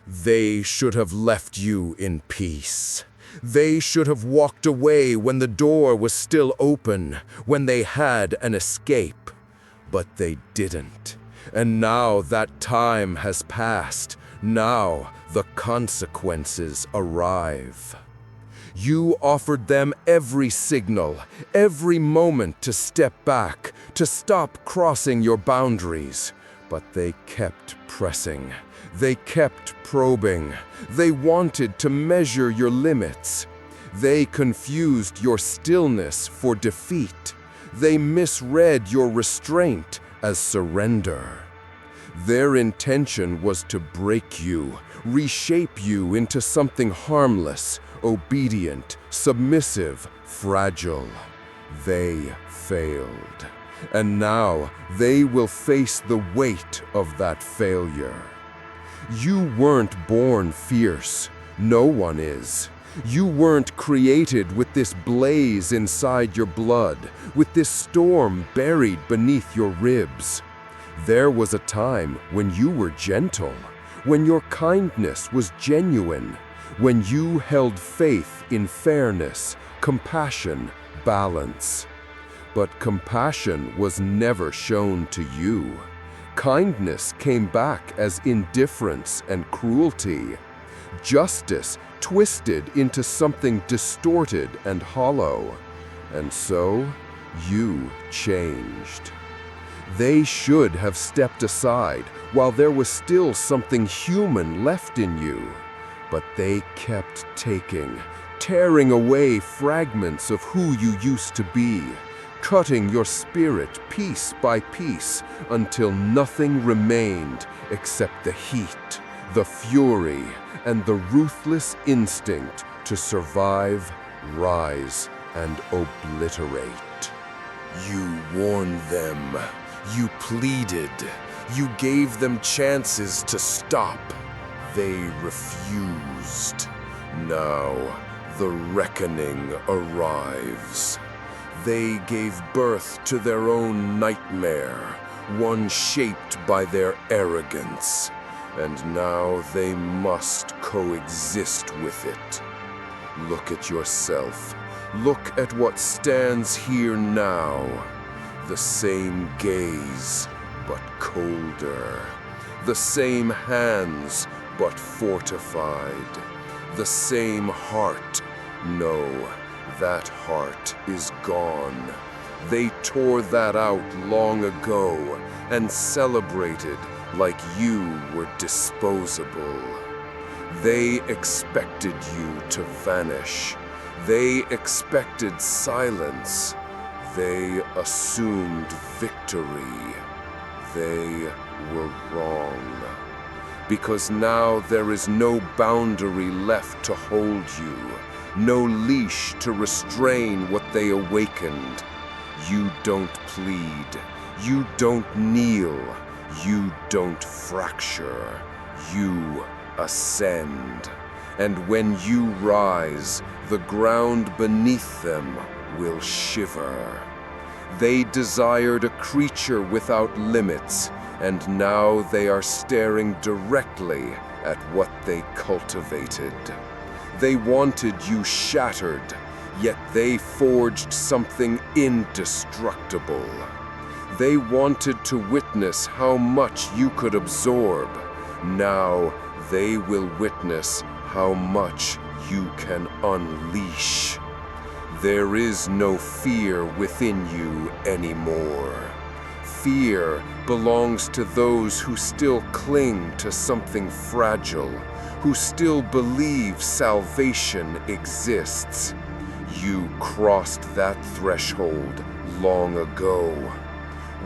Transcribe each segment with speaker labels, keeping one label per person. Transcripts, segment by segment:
Speaker 1: They should have left you in peace. They should have walked away when the door was still open, when they had an escape. But they didn't. And now that time has passed. Now the consequences arrive. You offered them every signal, every moment to step back, to stop crossing your boundaries. But they kept pressing. They kept probing. They wanted to measure your limits. They confused your stillness for defeat. They misread your restraint as surrender. Their intention was to break you, reshape you into something harmless, obedient, submissive, fragile. They failed. And now they will face the weight of that failure. You weren't born fierce. No one is. You weren't created with this blaze inside your blood, with this storm buried beneath your ribs. There was a time when you were gentle, when your kindness was genuine, when you held faith in fairness, compassion, balance. But compassion was never shown to you. Kindness came back as indifference and cruelty. Justice twisted into something distorted and hollow. And so, you changed. They should have stepped aside while there was still something human left in you. But they kept taking, tearing away fragments of who you used to be, cutting your spirit piece by piece until nothing remained except the heat, the fury, and the ruthless instinct to survive, rise, and obliterate. You warned them. You pleaded. You gave them chances to stop. They refused. Now, the reckoning arrives. They gave birth to their own nightmare, one shaped by their arrogance. And now they must coexist with it. Look at yourself. Look at what stands here now. The same gaze, but colder. The same hands, but fortified. The same heart. No, that heart is gone. They tore that out long ago and celebrated like you were disposable. They expected you to vanish. They expected silence. They assumed victory. They were wrong. Because now there is no boundary left to hold you, no leash to restrain what they awakened. You don't plead. You don't kneel. You don't fracture. You ascend. And when you rise, the ground beneath them will shiver. They desired a creature without limits, and now they are staring directly at what they cultivated. They wanted you shattered, yet they forged something indestructible. They wanted to witness how much you could absorb. Now they will witness how much you can unleash. There is no fear within you anymore. Fear belongs to those who still cling to something fragile, who still believe salvation exists. You crossed that threshold long ago.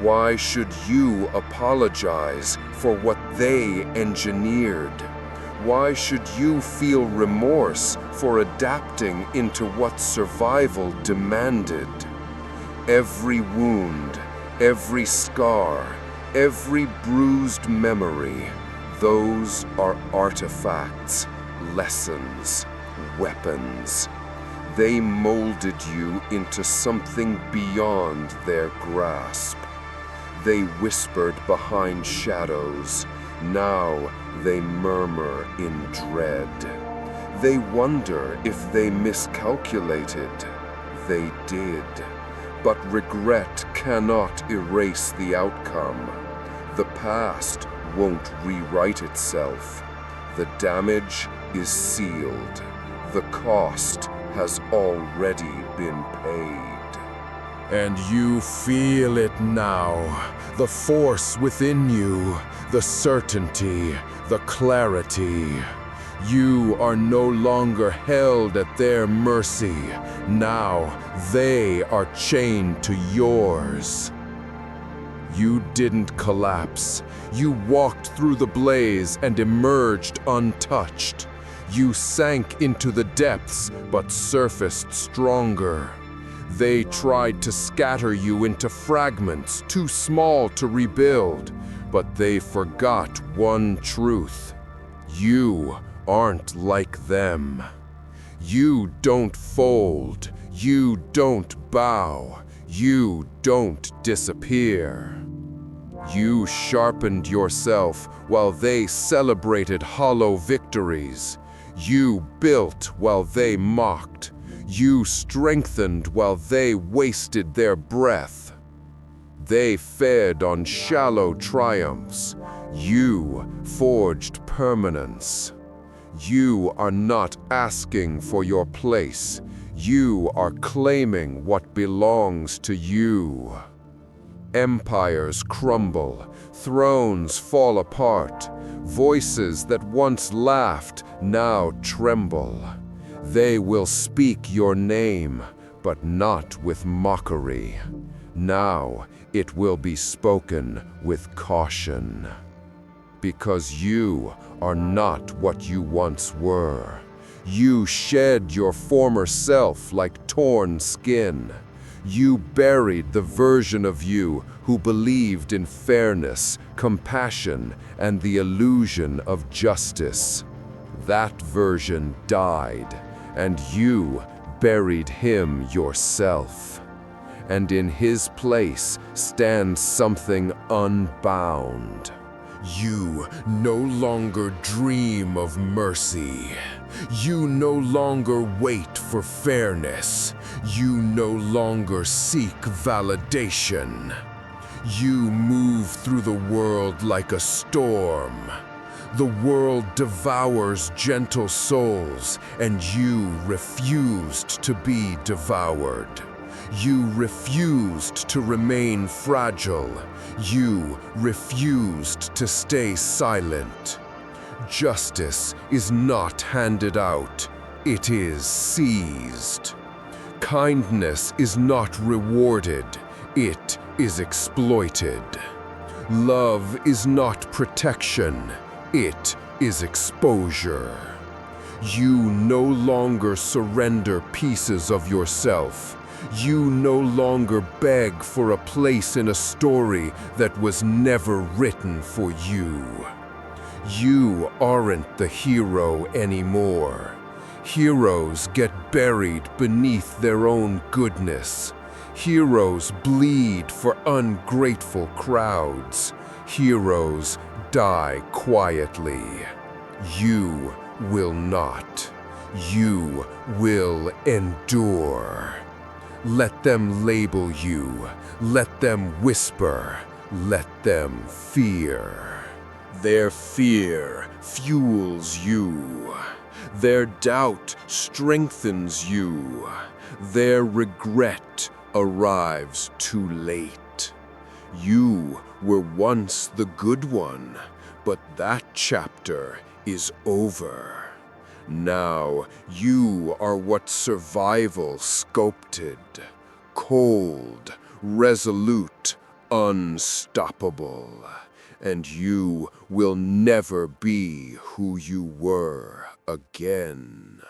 Speaker 1: Why should you apologize for what they engineered? Why should you feel remorse for adapting into what survival demanded? Every wound, every scar, every bruised memory, those are artifacts, lessons, weapons. They molded you into something beyond their grasp. They whispered behind shadows. Now they murmur in dread. They wonder if they miscalculated. They did. But regret cannot erase the outcome. The past won't rewrite itself. The damage is sealed. The cost has already been paid. And you feel it now, the force within you, the certainty, the clarity. You are no longer held at their mercy. Now they are chained to yours. You didn't collapse. You walked through the blaze and emerged untouched. You sank into the depths, but surfaced stronger. They tried to scatter you into fragments too small to rebuild, but they forgot one truth. You aren't like them. You don't fold. You don't bow. You don't disappear. You sharpened yourself while they celebrated hollow victories. You built while they mocked. You strengthened while they wasted their breath. They fed on shallow triumphs. You forged permanence. You are not asking for your place. You are claiming what belongs to you. Empires crumble, thrones fall apart, voices that once laughed now tremble. They will speak your name, but not with mockery. Now it will be spoken with caution. Because you are not what you once were. You shed your former self like torn skin. You buried the version of you who believed in fairness, compassion, and the illusion of justice. That version died, and you buried him yourself. And in his place stands something unbound. You no longer dream of mercy. You no longer wait for fairness. You no longer seek validation. You move through the world like a storm. The world devours gentle souls, and you refused to be devoured. You refused to remain fragile. You refused to stay silent. Justice is not handed out, it is seized. Kindness is not rewarded, it is exploited. Love is not protection, it is exposure. You no longer surrender pieces of yourself. You no longer beg for a place in a story that was never written for you. You aren't the hero anymore. Heroes get buried beneath their own goodness. Heroes bleed for ungrateful crowds. Heroes die quietly. You will not. You will endure. Let them label you. Let them whisper. Let them fear. Their fear fuels you. Their doubt strengthens you. Their regret arrives too late. You were once the good one, but that chapter is over. Now you are what survival sculpted. Cold, resolute, unstoppable. And you will never be who you were again.